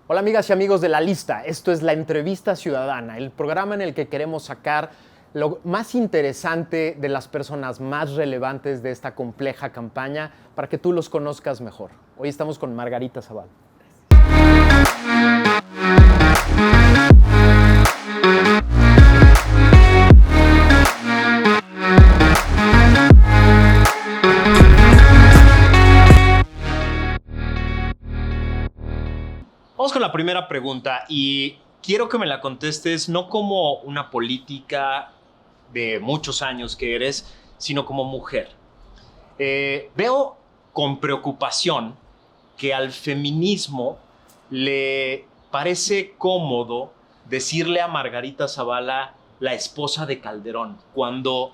Hola amigas y amigos de La Lista, esto es La Entrevista Ciudadana, el programa en el que queremos sacar lo más interesante de las personas más relevantes de esta compleja campaña para que tú los conozcas mejor. Hoy estamos con Margarita Zavala. Vamos con la primera pregunta y quiero que me la contestes no como una política de muchos años que eres, sino como mujer. Veo con preocupación que al feminismo le parece cómodo decirle a Margarita Zavala la esposa de Calderón, cuando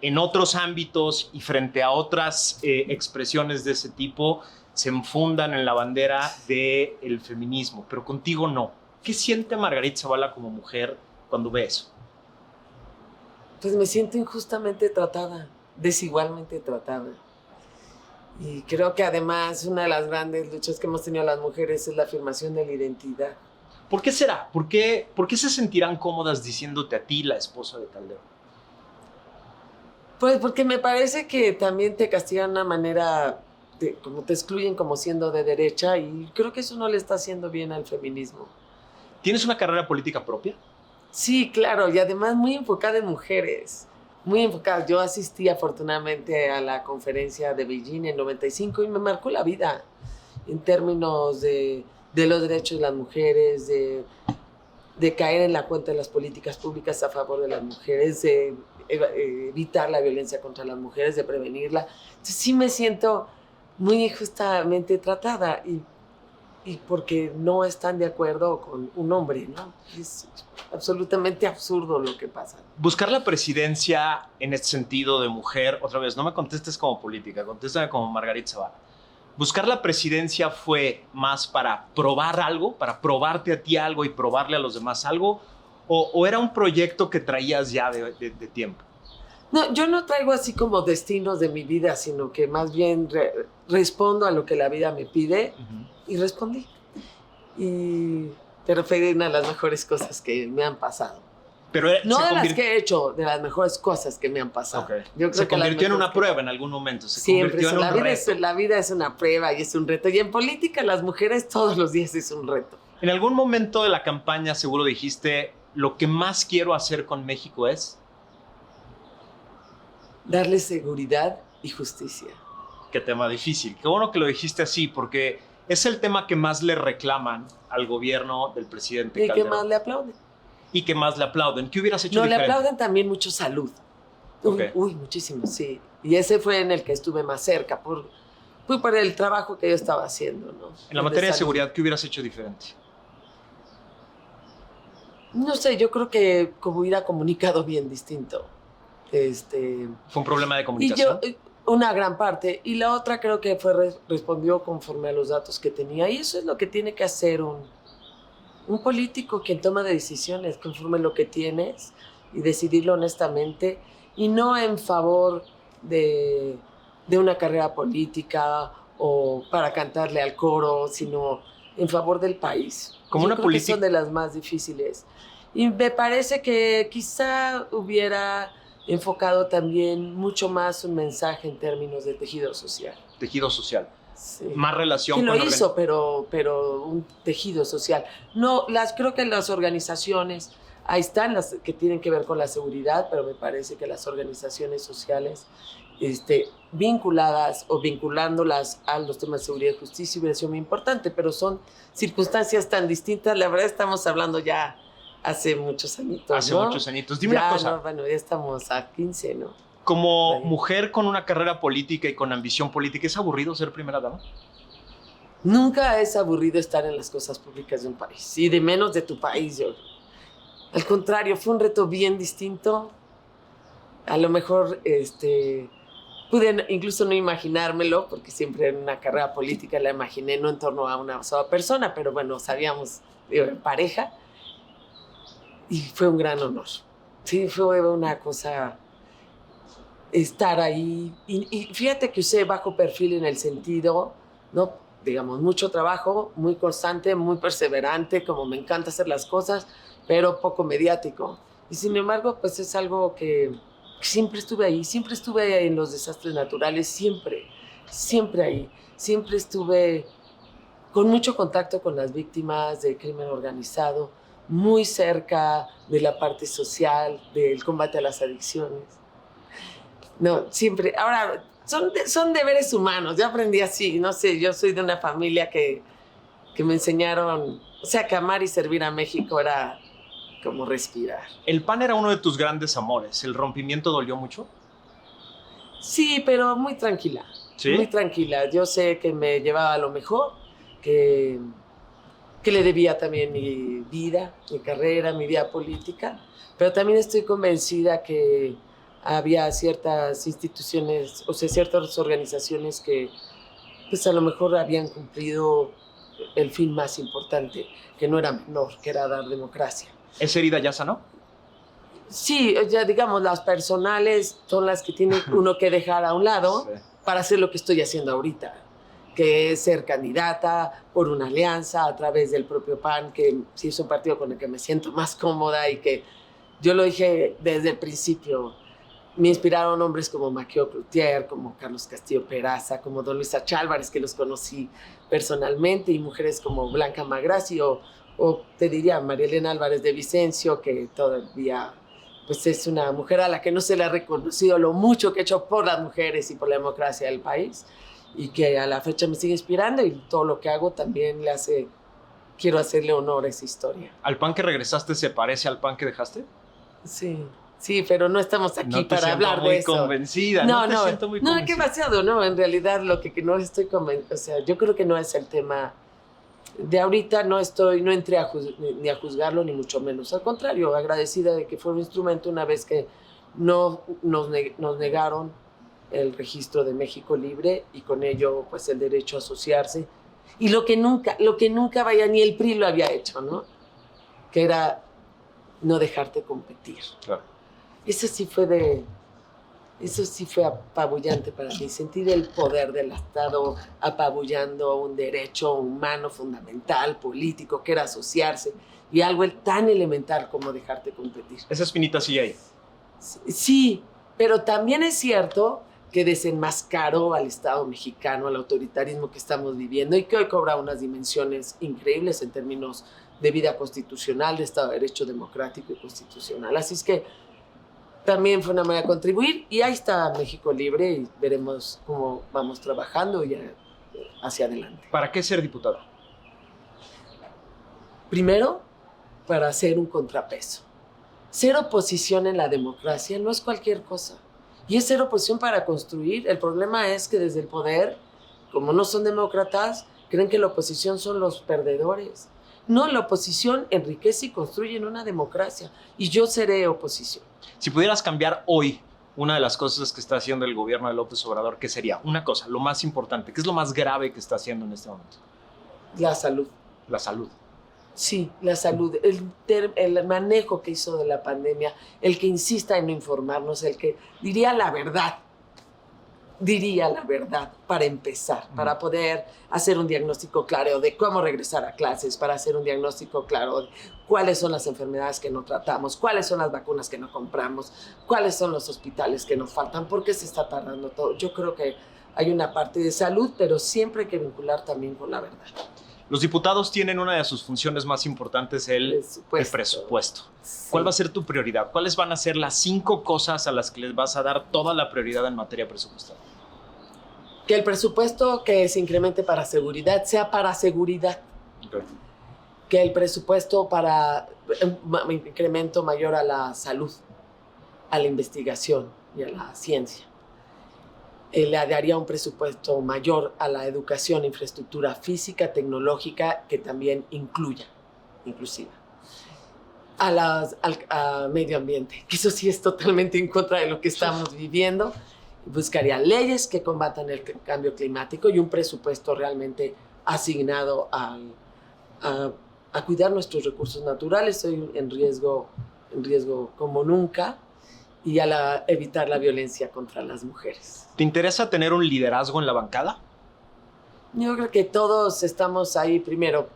en otros ámbitos y frente a otras expresiones de ese tipo se enfundan en la bandera del feminismo, pero contigo no. ¿Qué siente Margarita Zavala como mujer cuando ve eso? Pues me siento injustamente tratada, desigualmente tratada. Y creo que además una de las grandes luchas que hemos tenido las mujeres es la afirmación de la identidad. ¿Por qué será? ¿Por qué se sentirán cómodas diciéndote a ti la esposa de Calderón? Pues porque me parece que también te castigan de una manera, como te excluyen como siendo de derecha, y creo que eso no le está haciendo bien al feminismo. ¿Tienes una carrera política propia? Sí, claro, y además muy enfocada en mujeres, muy enfocada. Yo asistí afortunadamente a la conferencia de Beijing en 95 y me marcó la vida en términos de los derechos de las mujeres, de caer en la cuenta de las políticas públicas a favor de las mujeres, de evitar la violencia contra las mujeres, de prevenirla. Entonces sí me siento muy injustamente tratada y porque no están de acuerdo con un hombre, ¿no? Es absolutamente absurdo lo que pasa. Buscar la presidencia en este sentido de mujer, otra vez, no me contestes como política, contéstame como Margarita Zavala. ¿Buscar la presidencia fue más para probar algo, para probarte a ti algo y probarle a los demás algo? ¿O era un proyecto que traías ya de tiempo? No, yo no traigo así como destinos de mi vida, sino que más bien respondo a lo que la vida me pide y respondí. Pero fue una de las mejores cosas que me han pasado. Pero no de las que he hecho, de las mejores cosas que me han pasado. Okay. Yo creo se convirtió en una prueba en algún momento. Siempre, la vida es una prueba y es un reto. Y en política las mujeres todos los días es un reto. En algún momento de la campaña seguro dijiste, lo que más quiero hacer con México es... darle seguridad y justicia. Qué tema difícil. Qué bueno que lo dijiste así, porque es el tema que más le reclaman al gobierno del presidente Calderón. Y que más le aplauden. Y que más le aplauden. ¿Qué hubieras hecho diferente? No, le aplauden también mucho salud. Okay. Uy, muchísimo, sí. Y ese fue en el que estuve más cerca, por el trabajo que yo estaba haciendo, ¿no? En la materia de seguridad, ¿qué hubieras hecho diferente? No sé, yo creo que como hubiera comunicado bien distinto. ¿Fue un problema de comunicación? Una gran parte. Y la otra creo que respondió conforme a los datos que tenía. Y eso es lo que tiene que hacer un político, quien toma decisiones conforme a lo que tienes y decidirlo honestamente y no en favor de una carrera política o para cantarle al coro, sino en favor del país. Como una política que son de las más difíciles. Y me parece que quizá hubiera enfocado también mucho más un mensaje en términos de tejido social. Tejido social. Sí. Más relación con... lo hizo, pero un tejido social. No, creo que las organizaciones, ahí están las que tienen que ver con la seguridad, pero me parece que las organizaciones sociales vinculadas o vinculándolas a los temas de seguridad y justicia hubiera sido muy importante, pero son circunstancias tan distintas. La verdad estamos hablando ya hace muchos añitos, Hace muchos añitos. Dime una cosa. No, bueno, ya estamos a 15, ¿no? Como mujer con una carrera política y con ambición política, ¿es aburrido ser primera dama? Nunca es aburrido estar en las cosas públicas de un país, y de menos de tu país. Al contrario, fue un reto bien distinto. A lo mejor pude incluso no imaginármelo, porque siempre en una carrera política la imaginé no en torno a una sola persona, pero bueno, sabíamos, en pareja, y fue un gran honor. Sí, fue una cosa... estar ahí, y fíjate que usé bajo perfil en el sentido, ¿no? digamos, mucho trabajo, muy constante, muy perseverante, como me encanta hacer las cosas, pero poco mediático. Y sin embargo, pues es algo que siempre estuve ahí en los desastres naturales, siempre ahí. Siempre estuve con mucho contacto con las víctimas del crimen organizado, muy cerca de la parte social, del combate a las adicciones. No, siempre. Ahora, son deberes humanos, yo aprendí así, no sé, yo soy de una familia que me enseñaron, o sea, que amar y servir a México era como respirar. El PAN era uno de tus grandes amores. ¿El rompimiento dolió mucho? Sí, pero muy tranquila. ¿Sí? Muy tranquila. Yo sé que me llevaba a lo mejor, que le debía también mi vida, mi carrera, mi vida política, pero también estoy convencida que había ciertas instituciones, o sea, ciertas organizaciones que pues a lo mejor habían cumplido el fin más importante, que no era menor, que era dar democracia. ¿Esa herida ya sanó? Sí, ya digamos, las personales son las que tiene uno que dejar a un lado para hacer lo que estoy haciendo ahorita, que es ser candidata por una alianza a través del propio PAN, que sí es un partido con el que me siento más cómoda y que yo lo dije desde el principio. Me inspiraron hombres como Maquio Cloutier, como Carlos Castillo Peraza, como Don Luis Achálvarez, que los conocí personalmente, y mujeres como Blanca Magrassi o te diría María Elena Álvarez de Vicencio, que todavía pues es una mujer a la que no se le ha reconocido lo mucho que ha hecho por las mujeres y por la democracia del país, y que a la fecha me sigue inspirando, y todo lo que hago también quiero hacerle honor a esa historia. ¿Al PAN que regresaste se parece al PAN que dejaste? Sí, pero no estamos aquí para hablar de eso. Convencida, no te siento muy convencida. No, qué vaciado, no, en realidad lo que no estoy convencida, o sea, yo creo que no es el tema de ahorita, no entré ni a juzgarlo, ni mucho menos. Al contrario, agradecida de que fue un instrumento una vez que no nos negaron el registro de México Libre y con ello pues el derecho a asociarse. Y lo que nunca vaya, ni el PRI lo había hecho, ¿no? Que era no dejarte competir. Claro. Eso sí fue apabullante para mí, sentir el poder del Estado apabullando un derecho humano fundamental, político, que era asociarse, y algo tan elemental como dejarte competir. Esa espinita sigue ahí. Sí, pero también es cierto que desenmascaró al Estado mexicano, al autoritarismo que estamos viviendo y que hoy cobra unas dimensiones increíbles en términos de vida constitucional, de Estado de Derecho democrático y constitucional. Así es que también fue una manera de contribuir, y ahí está México Libre, y veremos cómo vamos trabajando ya hacia adelante. ¿Para qué ser diputado? Primero, para hacer un contrapeso. Ser oposición en la democracia no es cualquier cosa, y es ser oposición para construir. El problema es que desde el poder, como no son demócratas, creen que la oposición son los perdedores. No, la oposición enriquece y construye en una democracia, y yo seré oposición. Si pudieras cambiar hoy una de las cosas que está haciendo el gobierno de López Obrador, ¿qué sería? Una cosa, lo más importante, ¿qué es lo más grave que está haciendo en este momento? La salud. La salud. Sí, la salud, el manejo que hizo de la pandemia, el que insista en no informarnos, el que diría la verdad para empezar, para poder hacer un diagnóstico claro de cómo regresar a clases, para hacer un diagnóstico claro de cuáles son las enfermedades que no tratamos, cuáles son las vacunas que no compramos, cuáles son los hospitales que nos faltan, por qué se está tardando todo. Yo creo que hay una parte de salud, pero siempre hay que vincular también con la verdad. Los diputados tienen una de sus funciones más importantes, el presupuesto. Sí. ¿Cuál va a ser tu prioridad? ¿Cuáles van a ser las 5 cosas a las que les vas a dar toda la prioridad en materia presupuestaria? Que el presupuesto que se incremente para seguridad sea para seguridad. Okay. Que el presupuesto para un incremento mayor a la salud, a la investigación y a la ciencia. Le daría un presupuesto mayor a la educación, infraestructura física, tecnológica, que también inclusiva. A medio ambiente, que eso sí es totalmente en contra de lo que estamos viviendo. Buscaría leyes que combatan el cambio climático y un presupuesto realmente asignado a cuidar nuestros recursos naturales. Estoy en riesgo como nunca, y a evitar la violencia contra las mujeres. ¿Te interesa tener un liderazgo en la bancada? Yo creo que todos estamos ahí primero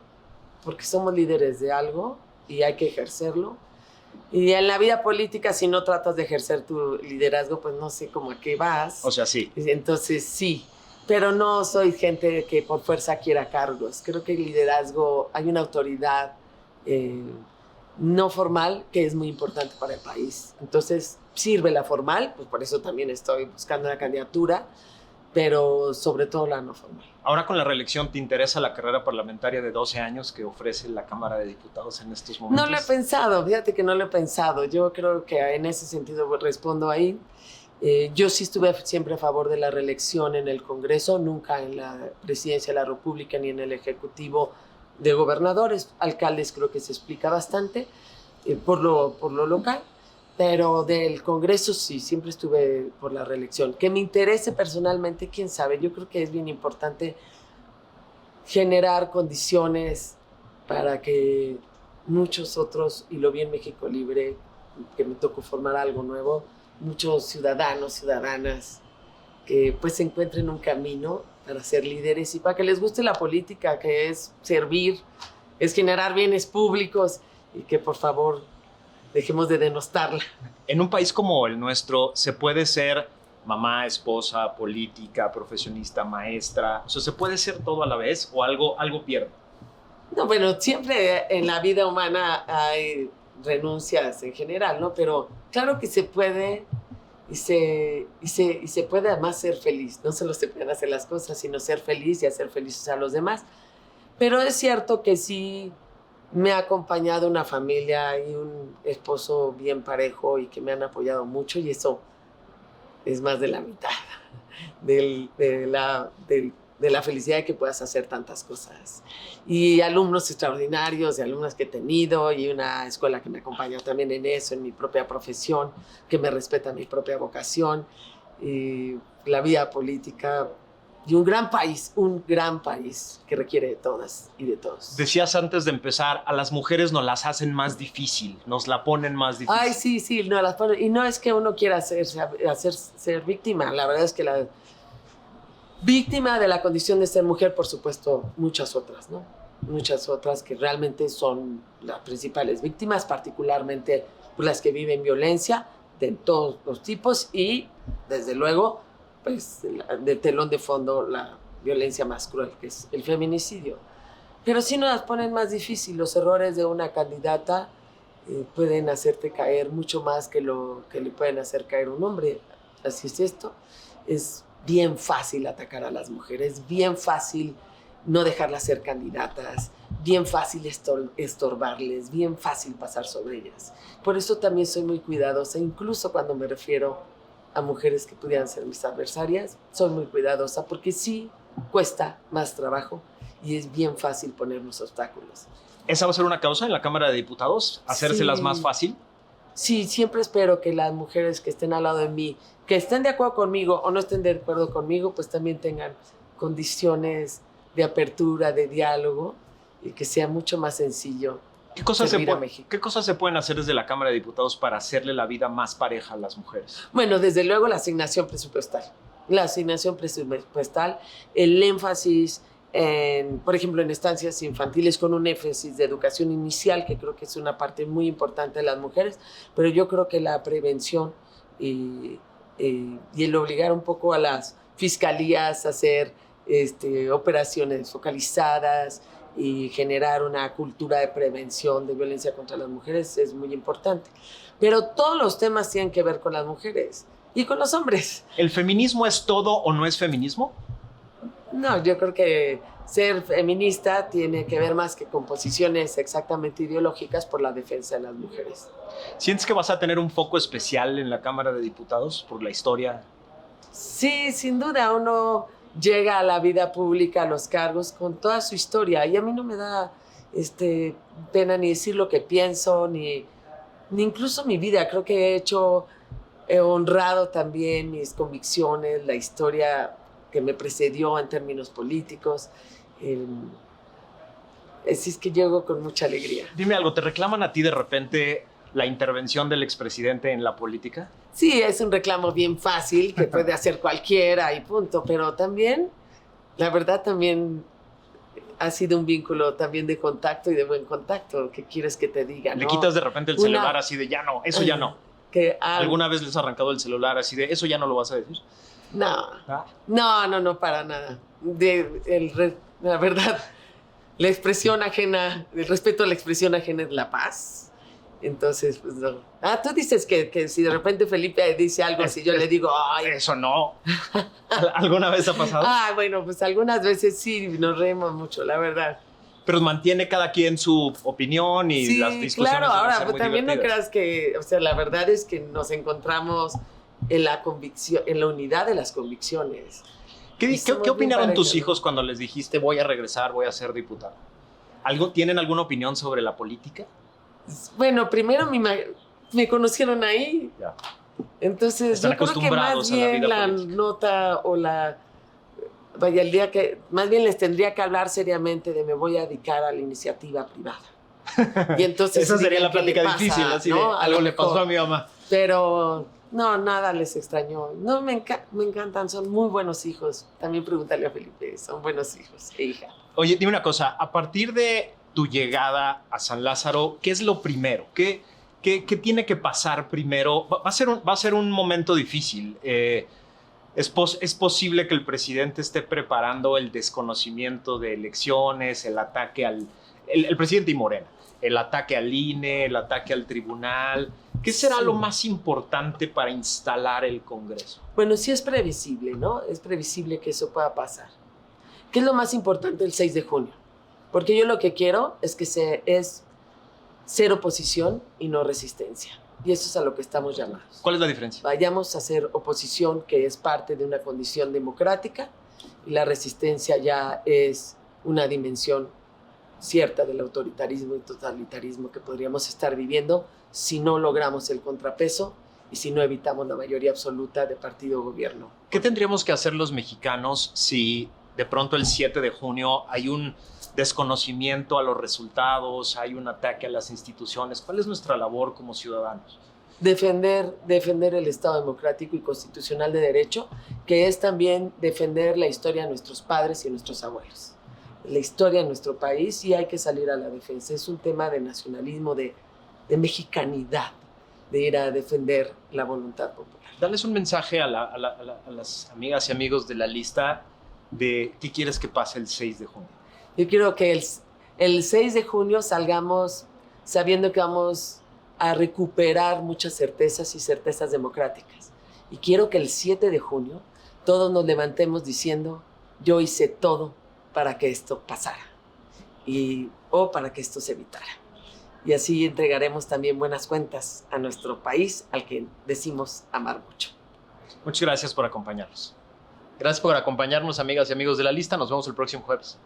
porque somos líderes de algo y hay que ejercerlo. Y en la vida política, si no tratas de ejercer tu liderazgo, pues no sé cómo a qué vas. O sea, sí. Entonces sí, pero no soy gente que por fuerza quiera cargos. Creo que el liderazgo, hay una autoridad no formal que es muy importante para el país. Entonces sirve la formal, pues por eso también estoy buscando una candidatura, pero sobre todo la no formal. Ahora con la reelección, ¿te interesa la carrera parlamentaria de 12 años que ofrece la Cámara de Diputados en estos momentos? No lo he pensado, fíjate que no lo he pensado. Yo creo que en ese sentido respondo ahí. Yo sí estuve siempre a favor de la reelección en el Congreso, nunca en la Presidencia de la República ni en el Ejecutivo de gobernadores. Alcaldes creo que se explica bastante por lo local. Pero del Congreso sí, siempre estuve por la reelección. Que me interese personalmente, quién sabe. Yo creo que es bien importante generar condiciones para que muchos otros, y lo vi en México Libre, que me tocó formar algo nuevo, muchos ciudadanos, ciudadanas, que pues encuentren un camino para ser líderes y para que les guste la política, que es servir, es generar bienes públicos y que por favor dejemos de denostarla. En un país como el nuestro, ¿se puede ser mamá, esposa, política, profesionista, maestra? O sea, ¿se puede ser todo a la vez o algo pierde? No, bueno, siempre en la vida humana hay renuncias en general, ¿no? Pero claro que se puede y se puede además ser feliz. No solo se pueden hacer las cosas, sino ser feliz y hacer felices a los demás. Pero es cierto que sí me ha acompañado una familia y un esposo bien parejo y que me han apoyado mucho y eso es más de la mitad de la felicidad de que puedas hacer tantas cosas. Y alumnos extraordinarios, y alumnas que he tenido y una escuela que me acompaña también en eso, en mi propia profesión, que me respeta mi propia vocación y la vida política. Y un gran país que requiere de todas y de todos. Decías antes de empezar, a las mujeres nos las hacen más difícil, nos la ponen más difícil. Ay, sí, no las ponen. Y no es que uno quiera ser víctima, la verdad es que la víctima de la condición de ser mujer, por supuesto, muchas otras, ¿no? Muchas otras que realmente son las principales víctimas, particularmente las que viven violencia de todos los tipos y, desde luego, pues, de telón de fondo la violencia más cruel, que es el feminicidio. Pero sí nos las ponen más difícil. Los errores de una candidata pueden hacerte caer mucho más que lo que le pueden hacer caer un hombre. Así es esto. Es bien fácil atacar a las mujeres, bien fácil no dejarlas ser candidatas, bien fácil estorbarles, bien fácil pasar sobre ellas. Por eso también soy muy cuidadosa, incluso cuando me refiero a mujeres que pudieran ser mis adversarias, soy muy cuidadosa porque sí cuesta más trabajo y es bien fácil ponernos obstáculos. ¿Esa va a ser una causa en la Cámara de Diputados? ¿Hacérselas más fácil? Sí, siempre espero que las mujeres que estén al lado de mí, que estén de acuerdo conmigo o no estén de acuerdo conmigo, pues también tengan condiciones de apertura, de diálogo y que sea mucho más sencillo. ¿Qué cosas se pueden hacer desde la Cámara de Diputados para hacerle la vida más pareja a las mujeres? Bueno, desde luego la asignación presupuestal. La asignación presupuestal, el énfasis por ejemplo, en estancias infantiles con un énfasis de educación inicial, que creo que es una parte muy importante de las mujeres, pero yo creo que la prevención y el obligar un poco a las fiscalías a hacer operaciones focalizadas y generar una cultura de prevención de violencia contra las mujeres es muy importante. Pero todos los temas tienen que ver con las mujeres y con los hombres. ¿El feminismo es todo o no es feminismo? No, yo creo que ser feminista tiene que ver más que con posiciones exactamente ideológicas por la defensa de las mujeres. ¿Sientes que vas a tener un foco especial en la Cámara de Diputados por la historia? Sí, sin duda, uno llega a la vida pública, a los cargos, con toda su historia. Y a mí no me da pena ni decir lo que pienso, ni incluso mi vida. Creo que he honrado también mis convicciones, la historia que me precedió en términos políticos. Así es que llego con mucha alegría. Dime algo, ¿te reclaman a ti de repente la intervención del expresidente en la política? Sí, es un reclamo bien fácil que puede hacer cualquiera y punto, pero también la verdad también ha sido un vínculo también de contacto y de buen contacto. ¿Qué quieres que te diga? Le ¿no? quitas de repente el celular así de ya no, eso ya no. ¿Alguna vez les has arrancado el celular así de eso ya no lo vas a decir? No, no, para nada. La verdad, la expresión ajena, el respeto a la expresión ajena es la paz. Entonces, pues no. Tú dices que si de repente Felipe dice algo así, yo le digo, ay. Eso no. ¿Alguna vez ha pasado? Bueno, pues algunas veces sí, nos reímos mucho, la verdad. Pero mantiene cada quien su opinión y Sí, las discusiones. claro, van a ahora ser pues muy también no divertidas. creas que, o sea, la verdad es que nos encontramos en la convicción, en la unidad de las convicciones. ¿Qué opinaron tus hijos cuando les dijiste voy a regresar, voy a ser diputado? ¿Tienen alguna opinión sobre la política? Bueno, primero me conocieron ahí. Ya. Entonces, Están yo creo que acostumbrados más a la bien vida la política. nota o vaya, el día que, más bien les tendría que hablar seriamente de me voy a dedicar a la iniciativa privada. Y entonces Esa sería la ¿qué le plática pasa? difícil, así ¿no? de A algo lo le pasó mejor. a mi mamá. Pero no, nada les extrañó. No, me encantan, son muy buenos hijos. También pregúntale a Felipe, son buenos hijos e hija. Oye, dime una cosa, a partir de tu llegada a San Lázaro, ¿qué es lo primero? ¿Qué tiene que pasar primero? Va a ser un momento difícil. Es posible que el presidente esté preparando el desconocimiento de elecciones, el ataque el presidente y Morena, el ataque al INE, el ataque al tribunal. ¿Qué será lo más importante para instalar el Congreso? Bueno, sí es previsible, ¿no? Es previsible que eso pueda pasar. ¿Qué es lo más importante el 6 de junio? Porque yo lo que quiero es que es ser oposición y no resistencia. Y eso es a lo que estamos llamados. ¿Cuál es la diferencia? Vayamos a hacer oposición, que es parte de una condición democrática, y la resistencia ya es una dimensión cierta del autoritarismo y totalitarismo que podríamos estar viviendo si no logramos el contrapeso y si no evitamos la mayoría absoluta de partido-gobierno. ¿Qué tendríamos que hacer los mexicanos si de pronto el 7 de junio hay un desconocimiento a los resultados, hay un ataque a las instituciones? ¿Cuál es nuestra labor como ciudadanos? Defender el Estado democrático y constitucional de derecho, que es también defender la historia de nuestros padres y nuestros abuelos. La historia de nuestro país, y hay que salir a la defensa. Es un tema de nacionalismo, de mexicanidad, de ir a defender la voluntad popular. Dales un mensaje a las amigas y amigos de la lista de qué quieres que pase el 6 de junio. Yo quiero que el 6 de junio salgamos sabiendo que vamos a recuperar muchas certezas y certezas democráticas. Y quiero que el 7 de junio todos nos levantemos diciendo, yo hice todo para que esto pasara o para que esto se evitara. Y así entregaremos también buenas cuentas a nuestro país, al que decimos amar mucho. Muchas gracias por acompañarnos. Gracias por acompañarnos, amigas y amigos de la lista. Nos vemos el próximo jueves.